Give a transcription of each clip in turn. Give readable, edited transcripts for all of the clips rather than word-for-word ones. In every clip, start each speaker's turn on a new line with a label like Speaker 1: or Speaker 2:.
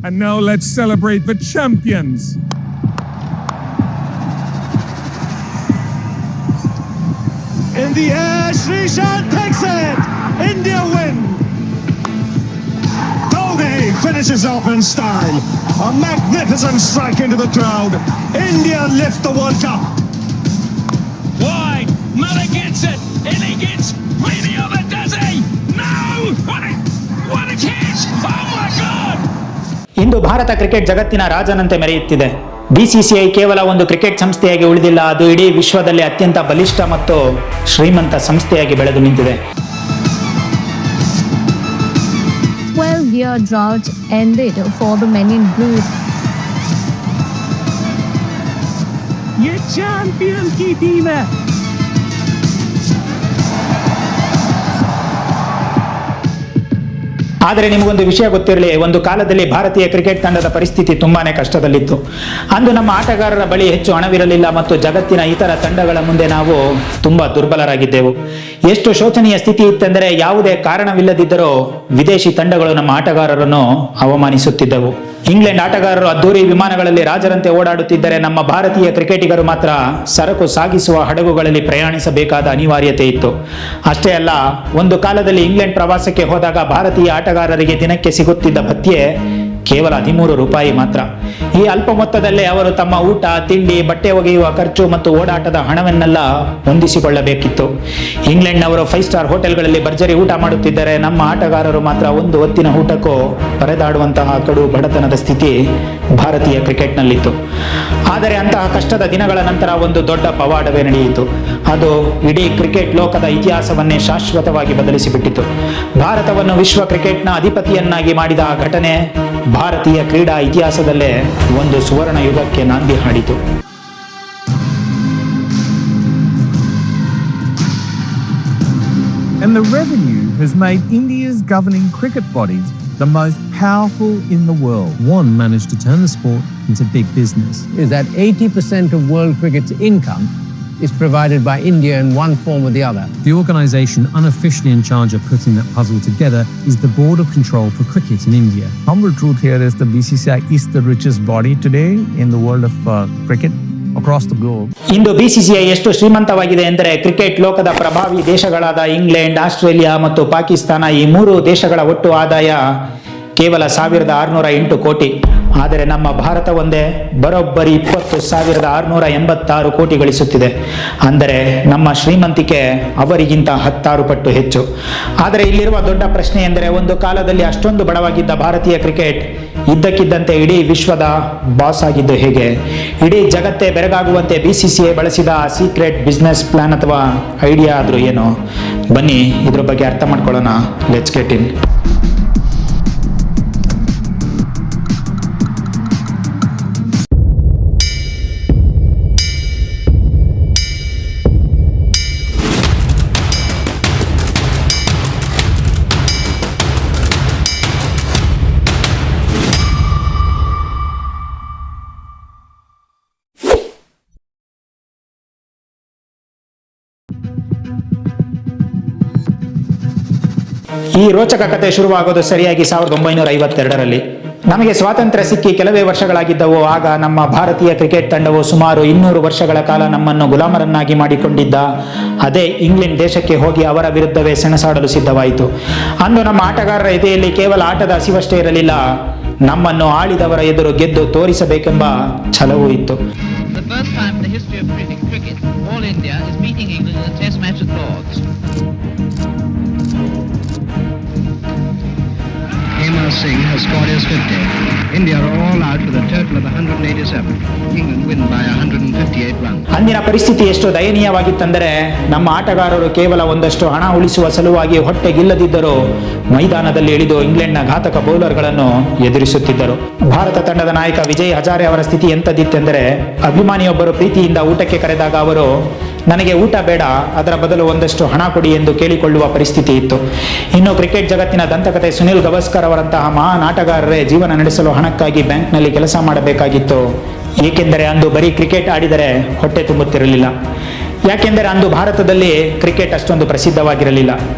Speaker 1: And now let's celebrate the champions.
Speaker 2: In the air, Srishant takes it. India win. Dhoni finishes off in style. A magnificent strike into the crowd. India lift the World Cup.
Speaker 3: Wide. Miller gets it. And he gets plenty of it, does he? No! What a catch! Oh my God!
Speaker 4: ಇಂದು Bharat cricket ಜಗತ್ತಿನ ರಾಜನಂತೆ ಮೆರೆಯುತ್ತಿದೆ. BCCI ಕೇವಲ ಒಂದು cricket ಸಂಸ್ಥೆಯಾಗಿ ಉಳಿದಿಲ್ಲ, ಅದು ಇಡೀ ವಿಶ್ವದಲ್ಲಿ ಅತ್ಯಂತ ಬಲಿಷ್ಠ ಮತ್ತು ಶ್ರೀಮಂತ ಸಂಸ್ಥೆಯಾಗಿ ಬೆಳೆದು ನಿಂತಿದೆ.
Speaker 5: 12-year drought ended for the men in blue.
Speaker 1: ये चैंपियन की टीम है.
Speaker 4: ಆದರೆ ನಿಮಗೊಂದು ವಿಷಯ ಗೊತ್ತಿರಲಿ, ಒಂದು ಕಾಲದಲ್ಲಿ ಭಾರತೀಯ ಕ್ರಿಕೆಟ್ ತಂಡದ ಪರಿಸ್ಥಿತಿ ತುಂಬಾನೇ ಕಷ್ಟದಲ್ಲಿತ್ತು. ಅಂದು ನಮ್ಮ ಆಟಗಾರರ ಬಳಿ ಹೆಚ್ಚು ಹಣವಿರಲಿಲ್ಲ ಮತ್ತು ಜಗತ್ತಿನ ಇತರ ತಂಡಗಳ ಮುಂದೆ ನಾವು ತುಂಬಾ ದುರ್ಬಲರಾಗಿದ್ದೆವು. ಎಷ್ಟು ಶೋಚನೀಯ ಸ್ಥಿತಿ ಇತ್ತೆಂದರೆ ಯಾವುದೇ ಕಾರಣವಿಲ್ಲದಿದ್ದರೂ ವಿದೇಶಿ ತಂಡಗಳು ನಮ್ಮ ಆಟಗಾರರನ್ನು ಅವಮಾನಿಸುತ್ತಿದ್ದವು. ಇಂಗ್ಲೆಂಡ್ ಆಟಗಾರರು ಅದ್ದೂರಿ ವಿಮಾನಗಳಲ್ಲಿ ರಾಜರಂತೆ ಓಡಾಡುತ್ತಿದ್ದರೆ ನಮ್ಮ ಭಾರತೀಯ ಕ್ರಿಕೆಟಿಗರು ಮಾತ್ರ ಸರಕು ಸಾಗಿಸುವ ಹಡಗುಗಳಲ್ಲಿ ಪ್ರಯಾಣಿಸಬೇಕಾದ ಅನಿವಾರ್ಯತೆ ಇತ್ತು. ಅಷ್ಟೇ ಅಲ್ಲ, ಒಂದು ಕಾಲದಲ್ಲಿ ಇಂಗ್ಲೆಂಡ್ ಪ್ರವಾಸಕ್ಕೆ ಹೋದಾಗ ಭಾರತೀಯ ಆಟಗಾರರಿಗೆ ದಿನಕ್ಕೆ ಸಿಗುತ್ತಿದ್ದ ಭತ್ಯೆ ಕೇವಲ 13 ರೂಪಾಯಿ ಮಾತ್ರ. ಈ ಅಲ್ಪ ಮೊತ್ತದಲ್ಲೇ ಅವರು ತಮ್ಮ ಊಟ, ತಿಂಡಿ, ಬಟ್ಟೆ ಒಗೆಯುವ ಖರ್ಚು ಮತ್ತು ಓಡಾಟದ ಹಣವನ್ನೆಲ್ಲ ಹೊಂದಿಸಿಕೊಳ್ಳಬೇಕಿತ್ತು. ಇಂಗ್ಲೆಂಡ್ನವರು 5 ಸ್ಟಾರ್ ಹೋಟೆಲ್ಗಳಲ್ಲಿ ಭರ್ಜರಿ ಊಟ ಮಾಡುತ್ತಿದ್ದರೆ ನಮ್ಮ ಆಟಗಾರರು ಮಾತ್ರ ಒಂದು ಹೊತ್ತಿನ ಊಟಕ್ಕೂ ಪರದಾಡುವಂತಹ ಕಡು ಬಡತನದ ಸ್ಥಿತಿ ಭಾರತೀಯ ಕ್ರಿಕೆಟ್ನಲ್ಲಿತ್ತು. ಆದರೆ ಅಂತಹ ಕಷ್ಟದ ದಿನಗಳ ನಂತರ ಒಂದು ದೊಡ್ಡ ಪವಾಡವೇ ನಡೆಯಿತು. ಅದು ಇಡೀ ಕ್ರಿಕೆಟ್ ಲೋಕದ ಇತಿಹಾಸವನ್ನೇ ಶಾಶ್ವತವಾಗಿ ಬದಲಿಸಿಬಿಟ್ಟಿತು. ಭಾರತವನ್ನು ವಿಶ್ವ ಕ್ರಿಕೆಟ್ನ ಅಧಿಪತಿಯನ್ನಾಗಿ ಮಾಡಿದ ಆ ಘಟನೆ ಭಾರತೀಯ ಕ್ರೀಡಾ ಇತಿಹಾಸದಲ್ಲೇ ಒಂದು ಸುವರ್ಣ ಯುಗಕ್ಕೆ ನಾಂದಿ ಹಾಡಿತು.
Speaker 1: And the revenue has made India's governing cricket bodies the most powerful in the world.
Speaker 6: One managed to turn the sport into big business.
Speaker 7: Is that 80% of world cricket's income is provided by India in one form or the other.
Speaker 6: The organisation unofficially in charge of putting that puzzle together is the Board of Control for Cricket in India.
Speaker 1: Humble truth here is the BCCI is the richest body today in the world of cricket across the globe.
Speaker 4: ಇಂದು BCCI ಎಷ್ಟು ಶ್ರೀಮಂತವಾಗಿದೆ ಎಂದರೆ cricket ಲೋಕದ ಪ್ರಭಾವಿ ದೇಶಗಳಾದ England, Australia ಮತ್ತು ಪಾಕಿಸ್ತಾನ, ಈ 3 ದೇಶಗಳ ಒಟ್ಟು ಆದಾಯ ಕೇವಲ 1608 ಕೋಟಿ. ಆದರೆ ನಮ್ಮ ಭಾರತ ಒಂದೇ ಬರೋಬ್ಬರಿ 20,686 ಕೋಟಿ ಗಳಿಸುತ್ತಿದೆ. ಅಂದರೆ ನಮ್ಮ ಶ್ರೀಮಂತಿಕೆ ಅವರಿಗಿಂತ 16 ಪಟ್ಟು ಹೆಚ್ಚು. ಆದರೆ ಇಲ್ಲಿರುವ ದೊಡ್ಡ ಪ್ರಶ್ನೆ ಎಂದರೆ, ಒಂದು ಕಾಲದಲ್ಲಿ ಅಷ್ಟೊಂದು ಬಡವಾಗಿದ್ದ ಭಾರತೀಯ ಕ್ರಿಕೆಟ್ ಇದ್ದಕ್ಕಿದ್ದಂತೆ ಇಡೀ ವಿಶ್ವದ ಬಾಸ್ ಆಗಿದ್ದು ಹೇಗೆ? ಇಡೀ ಜಗತ್ತೇ ಬೆರಗಾಗುವಂತೆ ಬಿಸಿಸಿಐ ಬಳಸಿದ ಸೀಕ್ರೆಟ್ ಬಿಸ್ನೆಸ್ ಪ್ಲಾನ್ ಅಥವಾ ಐಡಿಯಾ ಆದ್ರೂ ಏನು? ಬನ್ನಿ ಇದ್ರ ಬಗ್ಗೆ ಅರ್ಥ ಮಾಡ್ಕೊಳ್ಳೋಣ. Let's get in. ಈ ರೋಚಕ ಕಥೆ ಶುರುವಾಗೋದು ಸರಿಯಾಗಿ 1952ರಲ್ಲಿ. ನಮಗೆ ಸ್ವಾತಂತ್ರ್ಯ ಸಿಕ್ಕಿ ಕೆಲವೇ ವರ್ಷಗಳಾಗಿದ್ದವು. ಆಗ ನಮ್ಮ ಭಾರತೀಯ ಕ್ರಿಕೆಟ್ ತಂಡವು ಸುಮಾರು 200 ವರ್ಷಗಳ ಕಾಲ ನಮ್ಮನ್ನು ಗುಲಾಮರನ್ನಾಗಿ ಮಾಡಿಕೊಂಡಿದ್ದ ಅದೇ ಇಂಗ್ಲೆಂಡ್ ದೇಶಕ್ಕೆ ಹೋಗಿ ಅವರ ವಿರುದ್ಧವೇ ಸೆಣಸಾಡಲು ಸಿದ್ಧವಾಯಿತು. ಅಂದು ನಮ್ಮ ಆಟಗಾರರ ಎದೆಯಲ್ಲಿ ಕೇವಲ ಆಟದ ಹಸಿವಷ್ಟೇ ಇರಲಿಲ್ಲ, ನಮ್ಮನ್ನು ಆಳಿದವರ ಎದುರು ಗೆದ್ದು ತೋರಿಸಬೇಕೆಂಬ ಛಲವೂ ಇತ್ತು.
Speaker 8: The first time in the history of British cricket, All India is meeting England in a test match at Lord's.
Speaker 9: Hemar Singh has scored his 50. India are all out with a total of 187. England win by 158 runs.
Speaker 4: ಅಂದಿನ ಪರಿಸ್ಥಿತಿ ಎಷ್ಟು ದಯನೀಯವಾಗಿತ್ತೆಂದರೆ, ನಮ್ಮ ಆಟಗಾರರು ಕೇವಲ ಒಂದಷ್ಟು ಹಣ ಉಳಿಸುವ ಸಲುವಾಗಿ ಹೊಟ್ಟೆಗಿಲ್ಲದಿದ್ದರೂ ಮೈದಾನದಲ್ಲಿ ಇಳಿದು ಇಂಗ್ಲೆಂಡ್ನ ಘಾತಕ ಬೌಲರ್ಗಳನ್ನು ಎದುರಿಸುತ್ತಿದ್ದರು. ಭಾರತ ತಂಡದ ನಾಯಕ ವಿಜಯ್ ಹಜಾರೆ ಅವರ ಸ್ಥಿತಿ ಎಂಥದಿತ್ತೆಂದರೆ, ಅಭಿಮಾನಿಯೊಬ್ಬರು ಪ್ರೀತಿಯಿಂದ ಊಟಕ್ಕೆ ಕರೆದಾಗ ಅವರು, ನನಗೆ ಊಟ ಬೇಡ, ಅದರ ಬದಲು ಒಂದಷ್ಟು ಹಣ ಕೊಡಿ ಎಂದು ಕೇಳಿಕೊಳ್ಳುವ ಪರಿಸ್ಥಿತಿ ಇತ್ತು. ಇನ್ನು ಕ್ರಿಕೆಟ್ ಜಗತ್ತಿನ ದಂತಕತೆ ಸುನಿಲ್ ಗವಾಸ್ಕರ್ ಅವರಂತಹ ಮಹಾನ್ ಆಟಗಾರರೇ ಜೀವನ ನಡೆಸಲು ಹಣಕ್ಕಾಗಿ ಬ್ಯಾಂಕ್ನಲ್ಲಿ ಕೆಲಸ ಮಾಡಬೇಕಾಗಿತ್ತು. ಏಕೆಂದರೆ ಅಂದು ಬರೀ ಕ್ರಿಕೆಟ್ ಆಡಿದರೆ ಹೊಟ್ಟೆ ತುಂಬುತ್ತಿರಲಿಲ್ಲ. ಯಾಕೆಂದರೆ ಅಂದು ಭಾರತದಲ್ಲಿ ಕ್ರಿಕೆಟ್ ಅಷ್ಟೊಂದು ಪ್ರಸಿದ್ಧವಾಗಿರಲಿಲ್ಲ.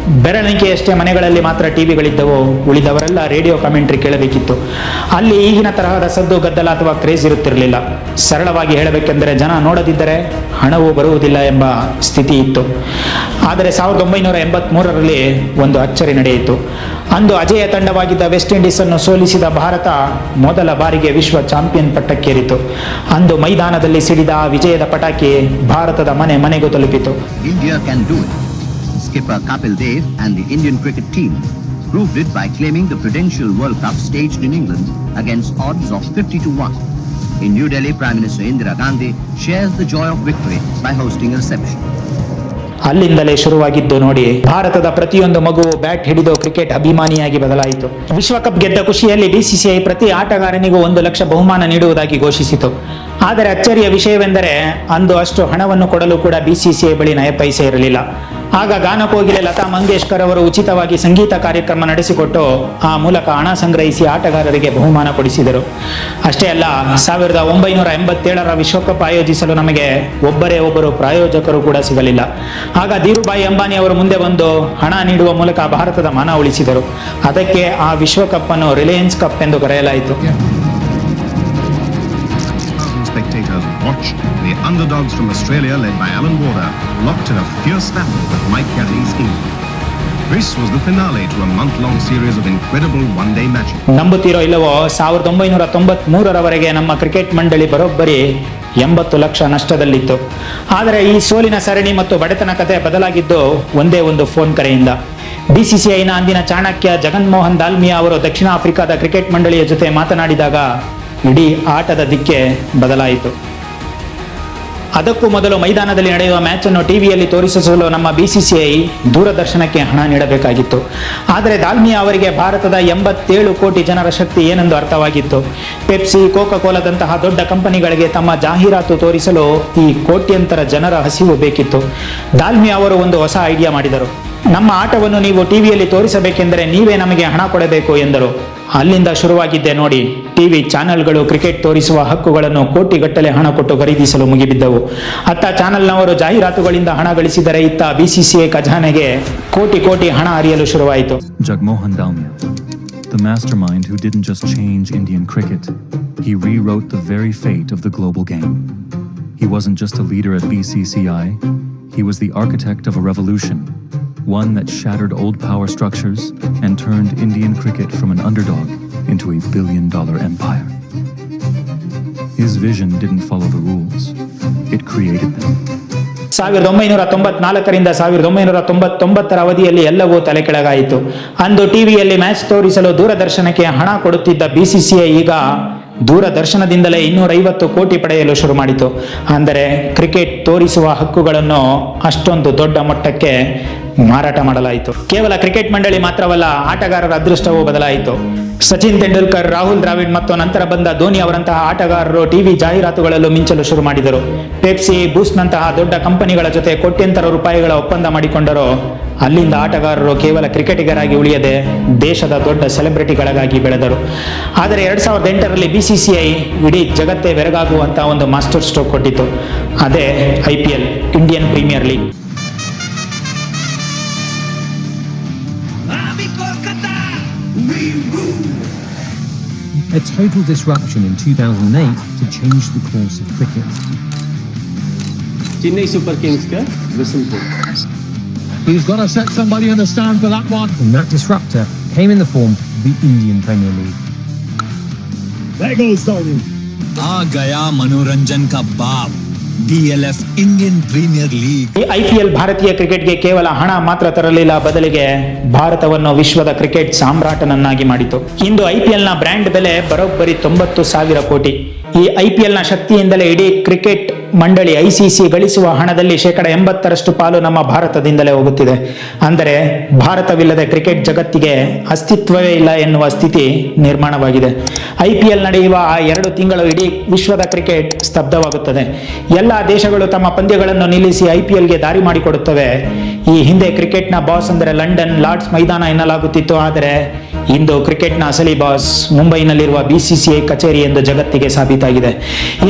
Speaker 4: ಬೆರಳಿಕೆಯಷ್ಟೇ ಮನೆಗಳಲ್ಲಿ ಮಾತ್ರ ಟಿವಿಗಳಿದ್ದವು. ಉಳಿದವರೆಲ್ಲ ರೇಡಿಯೋ ಕಾಮೆಂಟ್ರಿ ಕೇಳಬೇಕಿತ್ತು. ಅಲ್ಲಿ ಈಗಿನ ತರಹದ ಸದ್ದು ಗದ್ದಲ ಅಥವಾ ಕ್ರೇಜ್ ಇರುತ್ತಿರಲಿಲ್ಲ. ಸರಳವಾಗಿ ಹೇಳಬೇಕೆಂದರೆ ಜನ ನೋಡದಿದ್ದರೆ ಹಣವೂ ಬರುವುದಿಲ್ಲ ಎಂಬ ಸ್ಥಿತಿ ಇತ್ತು. ಆದರೆ 1983ರಲ್ಲಿ ಒಂದು ಅಚ್ಚರಿ ನಡೆಯಿತು. ಅಂದು ಅಜೇಯ ತಂಡವಾಗಿದ್ದ ವೆಸ್ಟ್ ಇಂಡೀಸ್ ಅನ್ನು ಸೋಲಿಸಿದ ಭಾರತ ಮೊದಲ ಬಾರಿಗೆ ವಿಶ್ವ ಚಾಂಪಿಯನ್ ಪಟ್ಟಕ್ಕೇರಿತು. ಅಂದು ಮೈದಾನದಲ್ಲಿ ಸಿಡಿದ ಆ ವಿಜಯದ ಪಟಾಕಿ ಭಾರತದ ಮನೆಗೂ ತಲುಪಿತು.
Speaker 9: India can do it. Skipper Kapil Dev and the Indian cricket team proved it by claiming the Prudential World Cup staged in England against odds of 50-1. In New Delhi, Prime Minister Indira Gandhi shares the joy of victory by hosting a reception.
Speaker 4: ಅಲ್ಲಿಂದಲೇ ಶುರುವಾಗಿದ್ದು ನೋಡಿ, ಭಾರತದ ಪ್ರತಿಯೊಂದು ಮಗುವು bat ಹಿಡಿದು cricket ಅಭಿಮಾನಿಯಾಗಿ ಬದಲಾಯಿತು. ವಿಶ್ವಕಪ್ ಗೆದ್ದ ಖುಷಿಯಲ್ಲಿ ಬಿಸಿಸಿಐ ಪ್ರತಿ ಆಟಗಾರನಿಗೂ 1 ಲಕ್ಷ ಬಹುಮಾನ ನೀಡುವುದಾಗಿ ಘೋಷಿಸಿತು. ಆದರೆ ಅಚ್ಚರಿಯ ವಿಷಯವೆಂದರೆ ಅಂದು ಅಷ್ಟು ಹಣವನ್ನು ಕೊಡಲು ಕೂಡ ಬಿಸಿಸಿಐ ಬಳಿ ನಯ ಪೈಸೆ ಇರಲಿಲ್ಲ. ಆಗ ಗಾನಕೋಗಿಲೆ ಲತಾ ಮಂಗೇಶ್ಕರ್ ಅವರು ಉಚಿತವಾಗಿ ಸಂಗೀತ ಕಾರ್ಯಕ್ರಮ ನಡೆಸಿಕೊಟ್ಟು ಆ ಮೂಲಕ ಹಣ ಸಂಗ್ರಹಿಸಿ ಆಟಗಾರರಿಗೆ ಬಹುಮಾನ ಕೊಡಿಸಿದರು. ಅಷ್ಟೇ ಅಲ್ಲ, 1987ರ ವಿಶ್ವಕಪ್ ಆಯೋಜಿಸಲು ನಮಗೆ ಒಬ್ಬರು ಪ್ರಾಯೋಜಕರು ಕೂಡ ಸಿಗಲಿಲ್ಲ. ಆಗ ಧೀರುಭಾಯಿ ಅಂಬಾನಿ ಅವರು ಮುಂದೆ ಬಂದು ಹಣ ನೀಡುವ ಮೂಲಕ ಭಾರತದ ಮಾನ ಉಳಿಸಿದರು. ಅದಕ್ಕೆ ಆ ವಿಶ್ವಕಪ್ ಅನ್ನು ರಿಲಯನ್ಸ್ ಕಪ್ ಎಂದು ಕರೆಯಲಾಯಿತು.
Speaker 10: Spectators watched the underdogs from Australia led by Alan Warner locked in a fierce battle with Mike Gatty's England. This was the finale to a month-long series of incredible one-day matches.
Speaker 4: ನಂಬುತ್ತೀರೋ ಇಲ್ಲವೋ, 1993ರವರೆಗೆ ನಮ್ಮ cricket ಮಂಡಳಿ ಬರೋಬ್ಬರಿ 80 ಲಕ್ಷ ನಷ್ಟದಲ್ಲಿತ್ತು. ಆದರೆ ಈ ಸೋಲಿನ ಸರಣಿ ಮತ್ತು ಬಡತನ ಕತೆ ಬದಲಾಗಿದ್ದು ಒಂದೇ ಒಂದು ಫೋನ್ ಕರೆಯಿಂದ. ಬಿಸಿಸಿಐನ ಅಂದಿನ ಚಾಣಕ್ಯ ಜಗನ್ಮೋಹನ್ ದಾಲ್ಮಿಯಾ ಅವರು ದಕ್ಷಿಣ ಆಫ್ರಿಕಾದ ಕ್ರಿಕೆಟ್ ಮಂಡಳಿಯ ಜೊತೆ ಮಾತನಾಡಿದಾಗ ಇಡೀ ಆಟದ ದಿಕ್ಕೆ ಬದಲಾಯಿತು. ಅದಕ್ಕೂ ಮೊದಲು ಮೈದಾನದಲ್ಲಿ ನಡೆಯುವ ಮ್ಯಾಚ್ ಅನ್ನು ಟಿವಿಯಲ್ಲಿ ತೋರಿಸಲು ನಮ್ಮ ಬಿಸಿಸಿಐ ದೂರದರ್ಶನಕ್ಕೆ ಹಣ ನೀಡಬೇಕಾಗಿತ್ತು. ಆದರೆ ದಾಲ್ಮಿಯಾ ಅವರಿಗೆ ಭಾರತದ 87 ಕೋಟಿ ಜನರ ಶಕ್ತಿ ಏನೆಂದು ಅರ್ಥವಾಗಿತ್ತು. ಪೆಪ್ಸಿ, ಕೋಕಾ ಕೋಲಾದಂತಹ ದೊಡ್ಡ ಕಂಪನಿಗಳಿಗೆ ತಮ್ಮ ಜಾಹೀರಾತು ತೋರಿಸಲು ಈ ಕೋಟ್ಯಂತರ ಜನರ ಹಸಿವು ಬೇಕಿತ್ತು. ದಾಲ್ಮಿಯಾ ಅವರು ಒಂದು ಹೊಸ ಐಡಿಯಾ ಮಾಡಿದರು. ನಮ್ಮ ಆಟವನ್ನು ನೀವು ಟಿವಿಯಲ್ಲಿ ತೋರಿಸಬೇಕೆಂದರೆ ನೀವೇ ನಮಗೆ ಹಣ ಕೊಡಬೇಕು ಎಂದರು. ಅಲ್ಲಿಂದ ಶುರುವಾಗಿದ್ದೆ ನೋಡಿ. ಟಿವಿ ಚಾನೆಲ್ಗಳು ಕ್ರಿಕೆಟ್ ತೋರಿಸುವ ಹಕ್ಕುಗಳನ್ನು ಕೋಟಿಗಟ್ಟಲೆ ಹಣ ಕೊಟ್ಟು ಖರೀದಿಸಲು ಮುಗಿಬಿದ್ದವು. ಅತ್ತ ಚಾನೆಲ್ನವರು ಜಾಹೀರಾತುಗಳಿಂದ ಹಣ ಗಳಿಸಿದರೆ ಇತ್ತ ಬಿಸಿಸಿಐ ಖಜಾನೆಗೆ ಕೋಟಿ ಹಣ ಹರಿಯಲು ಶುರುವಾಯಿತು.
Speaker 11: Jagmohan Dalmia, the mastermind who didn't just change Indian cricket, he rewrote the very fate of the global game. He wasn't just a leader at BCCI, he was the architect of a revolution, one that shattered old power structures and turned Indian cricket from an underdog into a billion-dollar empire. His vision didn't follow the rules, it created them.
Speaker 4: 1994ರಿಂದ 1999ರ ಅವಧಿಯಲ್ಲಿ ಎಲ್ಲವೂ ತಲೆ ಕೆಳಗಾಯಿತು. ಅಂದು ಟಿವಿಯಲ್ಲಿ match ತೋರಿಸಲು ದೂರದರ್ಶನಕ್ಕೆ ಹಣ ಕೊಡುತ್ತಿದ್ದ BCCI ಈಗ ದೂರದರ್ಶನದಿಂದಲೇ 250 ಕೋಟಿ ಪಡೆಯಲು ಶುರು ಮಾಡಿತು. ಅಂದರೆ ಕ್ರಿಕೆಟ್ ತೋರಿಸುವ ಹಕ್ಕುಗಳನ್ನು ಅಷ್ಟೊಂದು ದೊಡ್ಡ ಮಟ್ಟಕ್ಕೆ ಮಾರಾಟ ಮಾಡಲಾಯಿತು. ಕೇವಲ ಕ್ರಿಕೆಟ್ ಮಂಡಳಿ ಮಾತ್ರವಲ್ಲ, ಆಟಗಾರರ ಅದೃಷ್ಟವೂ ಬದಲಾಯಿತು. ಸಚಿನ್ ತೆಂಡೂಲ್ಕರ್, ರಾಹುಲ್ ದ್ರಾವಿಡ್ ಮತ್ತು ನಂತರ ಬಂದ ಧೋನಿ ಅವರಂತಹ ಆಟಗಾರರು ಟಿವಿ ಜಾಹೀರಾತುಗಳಲ್ಲೂ ಮಿಂಚಲು ಶುರು ಮಾಡಿದರು. ಪೆಪ್ಸಿ, ಬೂಸ್ಟ್ನಂತಹ ದೊಡ್ಡ ಕಂಪನಿಗಳ ಜೊತೆ ಕೋಟ್ಯಂತರ ರೂಪಾಯಿಗಳ ಒಪ್ಪಂದ ಮಾಡಿಕೊಂಡರು. ಅಲ್ಲಿಂದ ಆಟಗಾರರು ಕೇವಲ ಕ್ರಿಕೆಟಿಗರಾಗಿ ಉಳಿಯದೆ ದೇಶದ ದೊಡ್ಡ ಸೆಲೆಬ್ರಿಟಿಗಳಾಗಿ ಬೆಳೆದರು. ಆದರೆ 2008ರಲ್ಲಿ ಬಿಸಿಸಿಐ ಇಡೀ ಜಗತ್ತೇ ಬೆರಗಾಗುವಂತಹ ಒಂದು ಮಾಸ್ಟರ್ ಸ್ಟ್ರೋಕ್ ಕೊಟ್ಟಿತು. ಅದೇ IPL, Indian premier league.
Speaker 6: A total disruption in 2008 to change the course of cricket.
Speaker 12: Chennai Super Kings ka whistle blow.
Speaker 6: He's got to set somebody on the stand for that one. And that disruptor came in the form of the Indian Premier League.
Speaker 2: There goes Dhoni.
Speaker 13: आ गया मनोरंजन का बाप, DLF Indian premier league.
Speaker 4: IPL ಭಾರತೀಯ ಕ್ರಿಕೆಟ್ಗೆ ಕೇವಲ ಹಣ ಮಾತ್ರ ತರಲಿಲ್ಲ, ಬದಲಿಗೆ ಭಾರತವನ್ನು ವಿಶ್ವದ ಕ್ರಿಕೆಟ್ ಸಾಮ್ರಾಟನನ್ನಾಗಿ ಮಾಡಿತು. ಇಂದು IPLನ ಬ್ರ್ಯಾಂಡ್ ಬೆಲೆ ಬರೋಬ್ಬರಿ 90,000 ಕೋಟಿ. ಈ IPLನ ಶಕ್ತಿಯಿಂದಲೇ ಇಡೀ ಕ್ರಿಕೆಟ್ ಮಂಡಳಿ ICC ಗಳಿಸುವ ಹಣದಲ್ಲಿ 80% ಪಾಲು ನಮ್ಮ ಭಾರತದಿಂದಲೇ ಹೋಗುತ್ತಿದೆ. ಅಂದರೆ ಭಾರತವಿಲ್ಲದೆ ಕ್ರಿಕೆಟ್ ಜಗತ್ತಿಗೆ ಅಸ್ತಿತ್ವವೇ ಇಲ್ಲ ಎನ್ನುವ ಸ್ಥಿತಿ ನಿರ್ಮಾಣವಾಗಿದೆ. IPL ನಡೆಯುವ ಆ 2 ತಿಂಗಳು ಇಡೀ ವಿಶ್ವದ ಕ್ರಿಕೆಟ್ ಸ್ತಬ್ಧವಾಗುತ್ತದೆ. ಎಲ್ಲ ದೇಶಗಳು ತಮ್ಮ ಪಂದ್ಯಗಳನ್ನು ನಿಲ್ಲಿಸಿ IPLಗೆ ದಾರಿ ಮಾಡಿಕೊಡುತ್ತವೆ. ಈ ಹಿಂದೆ ಕ್ರಿಕೆಟ್ನ ಬಾಸ್ ಅಂದರೆ ಲಂಡನ್ ಲಾರ್ಡ್ಸ್ ಮೈದಾನ ಎನ್ನಲಾಗುತ್ತಿತ್ತು. ಆದರೆ ಇಂದು ಕ್ರಿಕೆಟ್ನ ಅಸಲಿ ಬಾಸ್ ಮುಂಬೈನಲ್ಲಿರುವ BCCI ಕಚೇರಿ ಎಂದು ಜಗತ್ತಿಗೆ ಸಾಬೀತಾಗಿದೆ.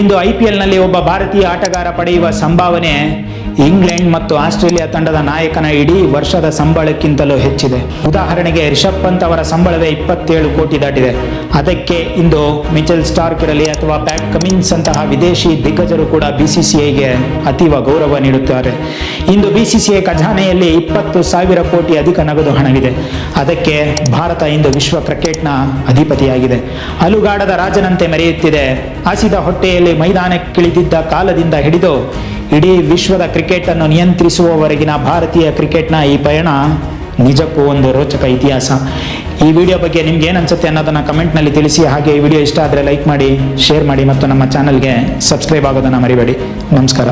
Speaker 4: ಇಂದು IPLನಲ್ಲಿ ಒಬ್ಬ ಭಾರತೀಯ ಆಟಗಾರ ಪಡೆಯುವ ಸಂಭಾವನೆ ಇಂಗ್ಲೆಂಡ್ ಮತ್ತು ಆಸ್ಟ್ರೇಲಿಯಾ ತಂಡದ ನಾಯಕನ ಇಡೀ ವರ್ಷದ ಸಂಬಳಕ್ಕಿಂತಲೂ ಹೆಚ್ಚಿದೆ. ಉದಾಹರಣೆಗೆ ರಿಷಬ್ ಪಂತ್ ಅವರ ಸಂಬಳವೇ 27 ಕೋಟಿ ದಾಟಿದೆ. ಅದಕ್ಕೆ ಇಂದು ಮಿಚೆಲ್ ಸ್ಟಾರ್ಕ್ ಇರಲಿ ಅಥವಾ ಪ್ಯಾಟ್ ಕಮಿನ್ಸ್ ಅಂತಹ ವಿದೇಶಿ ದಿಗ್ಗಜರು ಕೂಡ BCCIಗೆ ಅತೀವ ಗೌರವ ನೀಡುತ್ತಾರೆ. ಇಂದು BCCI ಖಜಾನೆಯಲ್ಲಿ 20,000 ಕೋಟಿ ಅಧಿಕ ನಗದು ಹಣವಿದೆ. ಅದಕ್ಕೆ ಭಾರತ ಇಂದು ವಿಶ್ವ ಕ್ರಿಕೆಟ್ನ ಅಧಿಪತಿಯಾಗಿದೆ. ಅಲುಗಾಡದ ರಾಜನಂತೆ ಮೆರೆಯುತ್ತಿದೆ. ಹಸಿದ ಹೊಟ್ಟೆಯಲ್ಲಿ ಮೈದಾನಕ್ಕಿಳಿದಿದ್ದ ಕಾಲದಿಂದ ಹಿಡಿದು ಇಡೀ ವಿಶ್ವದ ಕ್ರಿಕೆಟ್ ಅನ್ನು ನಿಯಂತ್ರಿಸುವವರೆಗಿನ ಭಾರತೀಯ ಕ್ರಿಕೆಟ್ನ ಈ ಪಯಣ ನಿಜಕ್ಕೂ ಒಂದು ರೋಚಕ ಇತಿಹಾಸ. ಈ ವಿಡಿಯೋ ಬಗ್ಗೆ ನಿಮ್ಗೆ ಏನು ಅನ್ಸುತ್ತೆ ಅನ್ನೋದನ್ನ ಕಮೆಂಟ್ನಲ್ಲಿ ತಿಳಿಸಿ. ಹಾಗೆ ಈ ವಿಡಿಯೋ ಇಷ್ಟ ಆದರೆ ಲೈಕ್ ಮಾಡಿ, ಶೇರ್ ಮಾಡಿ ಮತ್ತು ನಮ್ಮ ಚಾನಲ್ಗೆ ಸಬ್ಸ್ಕ್ರೈಬ್ ಆಗೋದನ್ನು ಮರಿಬೇಡಿ. ನಮಸ್ಕಾರ.